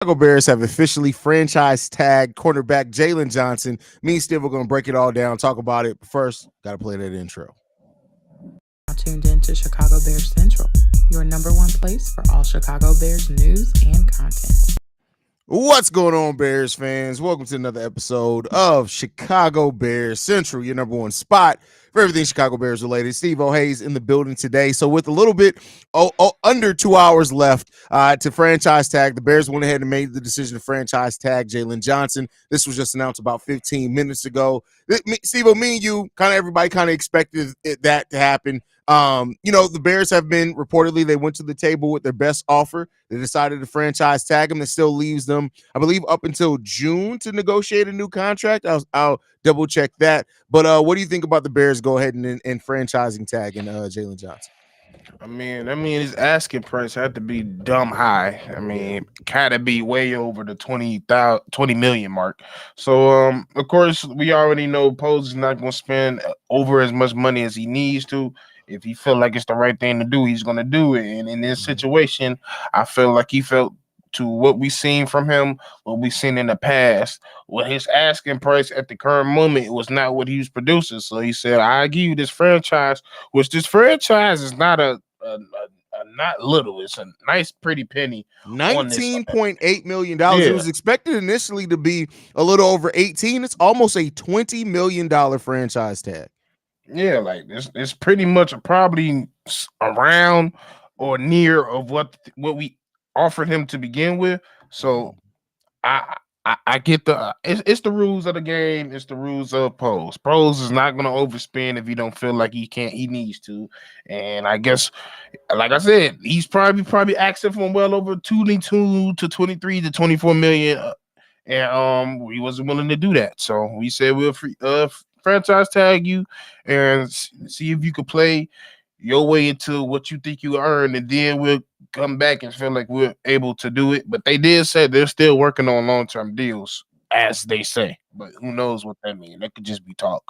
Chicago Bears have officially franchise tagged cornerback Jaylon Johnson. Me and Steve are going to break it all down, talk about it. But first, got to play that intro. Now tuned in to Chicago Bears Central, your number one place for all Chicago Bears news and content. What's going on, Bears fans? Welcome to another episode of Chicago Bears Central, your number one spot for everything Chicago Bears related. Steve Haize in the building today. So with a little bit under 2 hours left to franchise tag, the Bears went ahead and made the decision to franchise tag Jaylon Johnson. This was just announced about 15 minutes ago. Steve, me and you, kind of everybody kind of expected that to happen. The Bears have been reportedly, they went to the table with their best offer. They decided to franchise tag him. That still leaves them, I believe, up until June to negotiate a new contract. I'll double check that. But what do you think about the Bears go ahead and franchising tagging Jaylon Johnson? His asking price had to be dumb high. Had to be way over the 20 million mark. So, of course, we already know Pose is not going to spend over as much money as he needs to. If he feel like it's the right thing to do, he's going to do it. And in this situation, I feel like he felt to what we seen from him, what we seen in the past. What his asking price at the current moment was not what he was producing. So he said, "I give you this franchise," which this franchise is not not little. It's a nice, pretty penny on this. $19.8 million. It was expected initially to be a little over 18. It's almost a $20 million franchise tag. Yeah, like it's pretty much probably around or near of what we offered him to begin with. So I get it's the rules of the game. It's the rules of Pose. Pose is not going to overspend if he don't feel like he needs to. And I guess, like I said, he's probably asking for well over 22 to 23 to 24 million. And he wasn't willing to do that. So we said we'll franchise tag you and see if you could play your way into what you think you earn, and then we'll come back and feel like we're able to do it. But they did say they're still working on long-term deals, as they say. But who knows what that means? That could just be talk.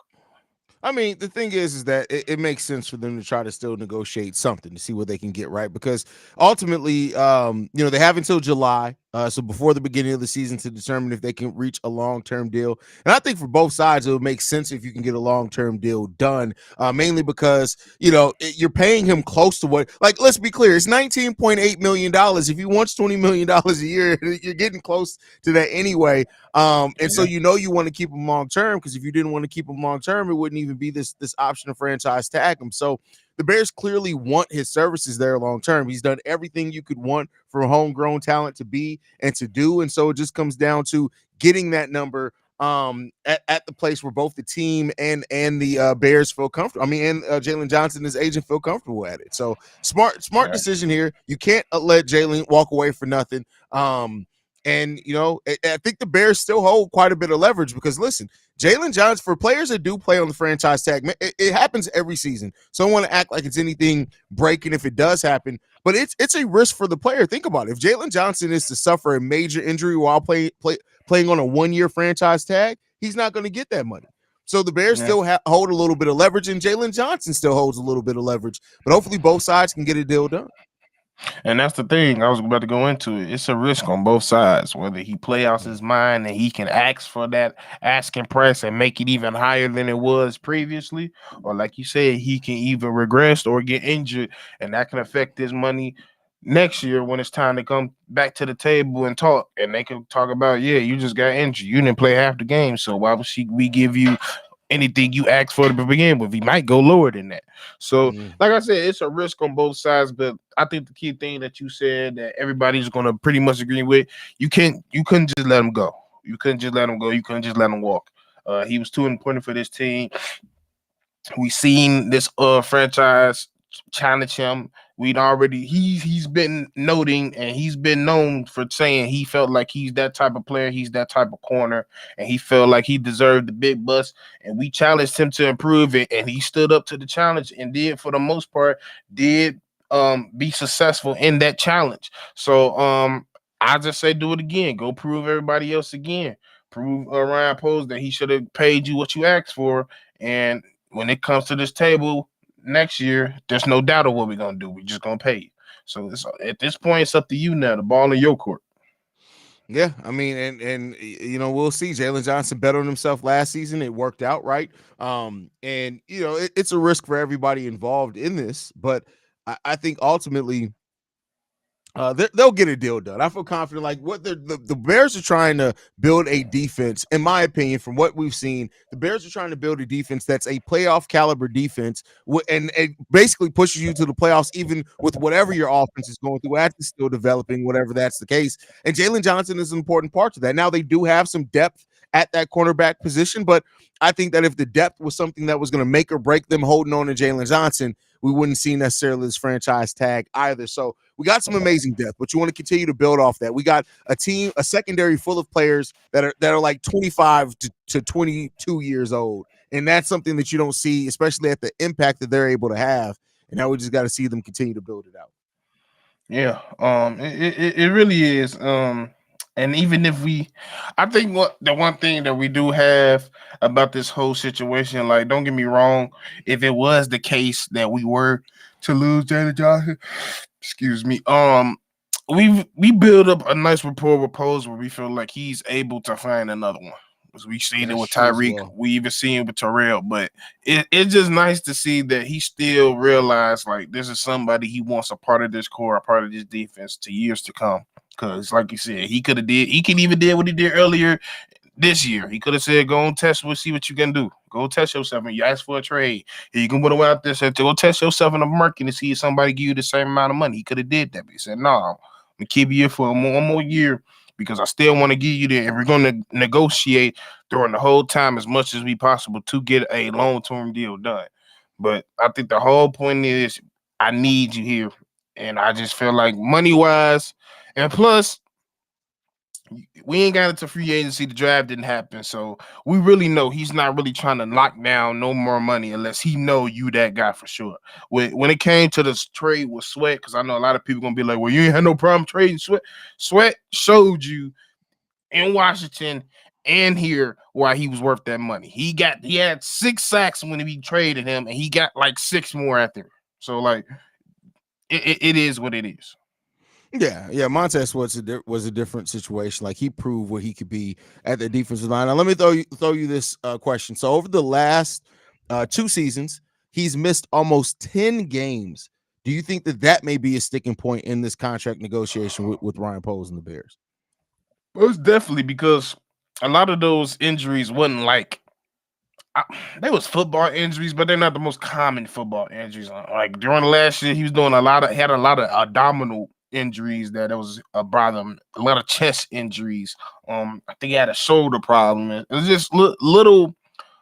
I mean, the thing is that it makes sense for them to try to still negotiate something to see what they can get, right? Because ultimately, they have until July, so before the beginning of the season, to determine if they can reach a long-term deal. And I think for both sides, it would make sense if you can get a long-term deal done, mainly because, you're paying him close to what, like, let's be clear, it's $19.8 million. If he wants $20 million a year, you're getting close to that anyway. So you want to keep him long term, because if you didn't want to keep him long term, it wouldn't even be this option of franchise tag him. So the Bears clearly want his services there long term. He's done everything you could want for homegrown talent to be and to do, and so it just comes down to getting that number at the place where both the team and the Bears feel comfortable. I mean, and Jaylon Johnson, his agent, feel comfortable at it. So smart decision here. You can't let Jaylen walk away for nothing. And, I think the Bears still hold quite a bit of leverage because, listen, Jaylon Johnson, for players that do play on the franchise tag, it happens every season. So I don't want to act like it's anything breaking if it does happen, but it's a risk for the player. Think about it. If Jaylon Johnson is to suffer a major injury while playing on a one-year franchise tag, he's not going to get that money. So the Bears still hold a little bit of leverage, and Jaylon Johnson still holds a little bit of leverage. But hopefully both sides can get a deal done. And that's the thing. I was about to go into it. It's a risk on both sides. Whether he play out his mind and he can ask for that asking price and make it even higher than it was previously, or like you said, he can either regress or get injured, and that can affect his money next year when it's time to come back to the table and talk. And they can talk about, yeah, you just got injured. You didn't play half the game, so why would we give you anything you asked for to begin with? He might go lower than that. So, like I said, it's a risk on both sides. But I think the key thing that you said that everybody's going to pretty much agree with, you couldn't just let him go. You couldn't just let him go. You couldn't just let him walk. He was too important for this team. We seen this franchise challenge him. He's been noting, and he's been known for saying he felt like he's that type of player, he's that type of corner, and he felt like he deserved the big bust. And we challenged him to improve it, and he stood up to the challenge and did, for the most part, be successful in that challenge. So I just say do it again. Go prove everybody else again. Prove Ryan Pose that he should have paid you what you asked for. And when it comes to this table next year, there's no doubt of what we're gonna do. We're just gonna pay you. So at this point, it's up to you now. The ball in your court. Yeah, I mean, and we'll see. Jaylon Johnson bet on himself last season. It worked out, right? And it's a risk for everybody involved in this, but I think ultimately they'll get a deal done. I feel confident. Like what the Bears are trying to build a defense, in my opinion, from what we've seen, the Bears are trying to build a defense that's a playoff caliber defense, and it basically pushes you to the playoffs, even with whatever your offense is going through. As it's still developing, whatever that's the case. And Jaylon Johnson is an important part to that. Now they do have some depth at that cornerback position, but I think that if the depth was something that was going to make or break them holding on to Jaylon Johnson, we wouldn't see necessarily this franchise tag either. So we got some amazing depth, but you want to continue to build off that. We got a team, a secondary full of players that are like 25 to 22 years old. And that's something that you don't see, especially at the impact that they're able to have. And now we just got to see them continue to build it out. Yeah, it really is. And even if I think what the one thing that we do have about this whole situation, like, don't get me wrong, if it was the case that we were to lose Jaylon Johnson, excuse me, we build up a nice rapport with Pose where we feel like he's able to find another one. As we seen it That's with true as Tyreek, well. we even seen it with Terrell, but it's just nice to see that he still realized like this is somebody he wants a part of this core, a part of this defense to years to come. Because, like you said, he could even did what he did earlier this year. He could have said, "Go and test, we'll see what you can do. Go test yourself." And you ask for a trade, and you can put away out there said, "Go test yourself in the market and see if somebody give you the same amount of money." He could have did that, but he said, "No, I'm gonna keep you here for one more year because I still want to give you there, and we're going to negotiate during the whole time as much as we possible to get a long term deal done." But I think the whole point is, I need you here, and I just feel like money wise, and plus we ain't got into free agency. The draft didn't happen, so we really know he's not really trying to lock down no more money unless he know you that guy for sure. When it came to this trade with Sweat, because I know a lot of people gonna be like, "Well, you ain't had no problem trading Sweat." Sweat showed you in Washington and here why he was worth that money. He had 6 sacks when we traded him, and he got like 6 more after. So like it is what it is. Yeah. Montez was a different situation. Like he proved what he could be at the defensive line. Now let me throw you this question. So over the last 2 seasons, he's missed almost 10 games. Do you think that may be a sticking point in this contract negotiation with Ryan Poles and the Bears? Most definitely because a lot of those injuries wasn't like I, they was football injuries, but they're not the most common football injuries. Like during the last year, he was doing had a lot of abdominal injuries that it was a problem, a lot of chest injuries. I think he had a shoulder problem. It was just little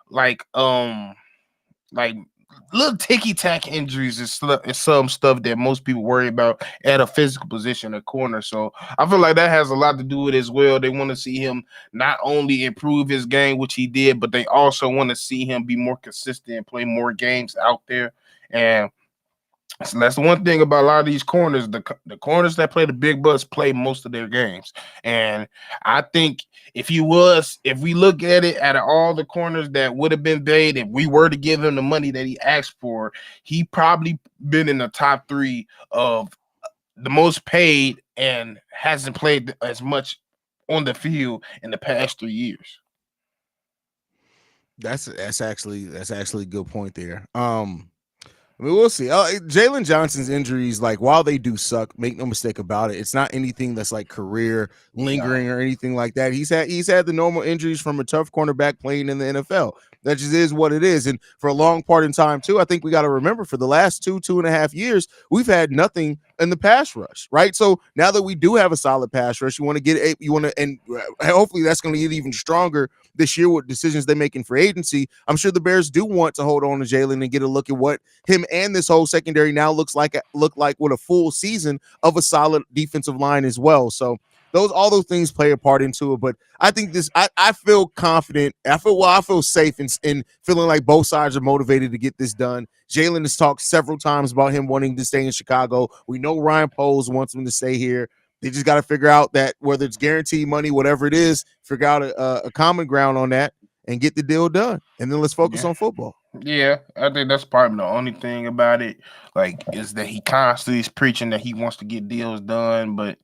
like like little ticky tack injuries is some stuff that most people worry about at a physical position, a corner. So I feel like that has a lot to do with it as well. They want to see him not only improve his game, which he did, but they also want to see him be more consistent and play more games out there. And so that's the one thing about a lot of these corners. The corners that play the big butts play most of their games. And I think if we look at it at all the corners that would have been paid, if we were to give him the money that he asked for, he probably been in the top 3 of the most paid and hasn't played as much on the field in the past 3 years. That's actually a good point there. I mean, we'll see. Jaylon Johnson's injuries, like while they do suck, make no mistake about it, it's not anything that's like career lingering or anything like that. He's had the normal injuries from a tough cornerback playing in the NFL. That just is what it is. And for a long part in time too, I think we got to remember for the last 2.5 years, we've had nothing in the pass rush, right? So now that we do have a solid pass rush, and hopefully that's going to get even stronger this year with decisions they make in free agency. I'm sure the Bears do want to hold on to Jaylen and get a look at what him and this whole secondary now look like with a full season of a solid defensive line as well. So all those things play a part into it. But I think I feel confident. I feel safe in feeling like both sides are motivated to get this done. Jaylen has talked several times about him wanting to stay in Chicago. We know Ryan Poles wants him to stay here. They just got to figure out that whether it's guaranteed money, whatever it is, figure out a common ground on that and get the deal done. And then let's focus Yeah. on football. Yeah, I think that's probably the only thing about it, like, is that he constantly is preaching that he wants to get deals done, but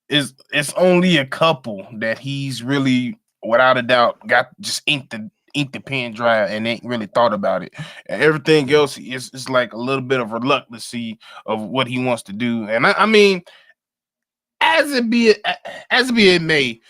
it's only a couple that he's really, without a doubt, got just inked the pen dry and ain't really thought about it. And everything else is like a little bit of reluctancy of what he wants to do. And I mean, as it be it may,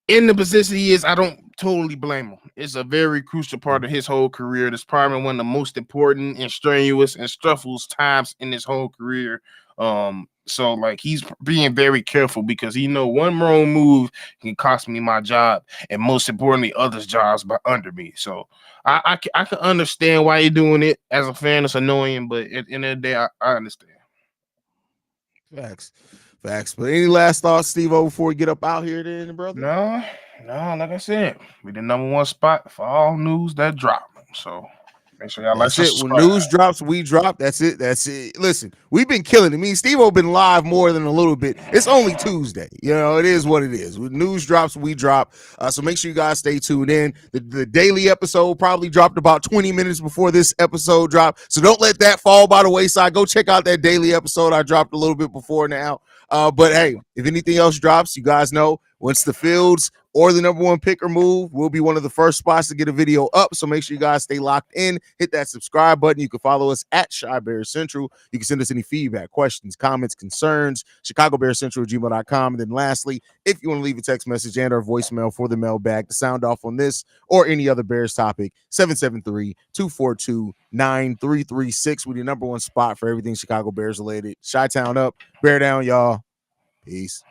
in the position he is, I don't totally blame him. It's a very crucial part of his whole career. It's probably one of the most important and strenuous and stressful times in his whole career. So like he's being very careful because he know one wrong move can cost me my job, and most importantly, others' jobs by under me. So I can understand why you're doing it. As a fan, it's annoying, but at the end of the day, I understand. Facts. Facts. But any last thoughts, Stevo, before we get up out here then, brother? No, like I said, we the number one spot for all news that drop. So make sure y'all like, That's it. When subscribe. news drops, we drop. That's it. That's it. Listen, we've been killing it. I mean, Steve-O been live more than a little bit. It's only Tuesday. You know, it is what it is. When news drops, we drop. So make sure you guys stay tuned in. The daily episode probably dropped about 20 minutes before this episode dropped. So don't let that fall by the wayside. Go check out that daily episode I dropped a little bit before now. But hey, if anything else drops, you guys know once the Fields or the number one picker move, we'll be one of the first spots to get a video up. So make sure you guys stay locked in. Hit that subscribe button. You can follow us at Chi Bears Central. You can send us any feedback, questions, comments, concerns, ChicagoBearsCentral@gmail.com. And then lastly, if you want to leave a text message and our voicemail for the mailbag to sound off on this or any other Bears topic, 773-242-9336 with your number one spot for everything Chicago Bears related. Chi-Town up, Bear down, y'all. Peace.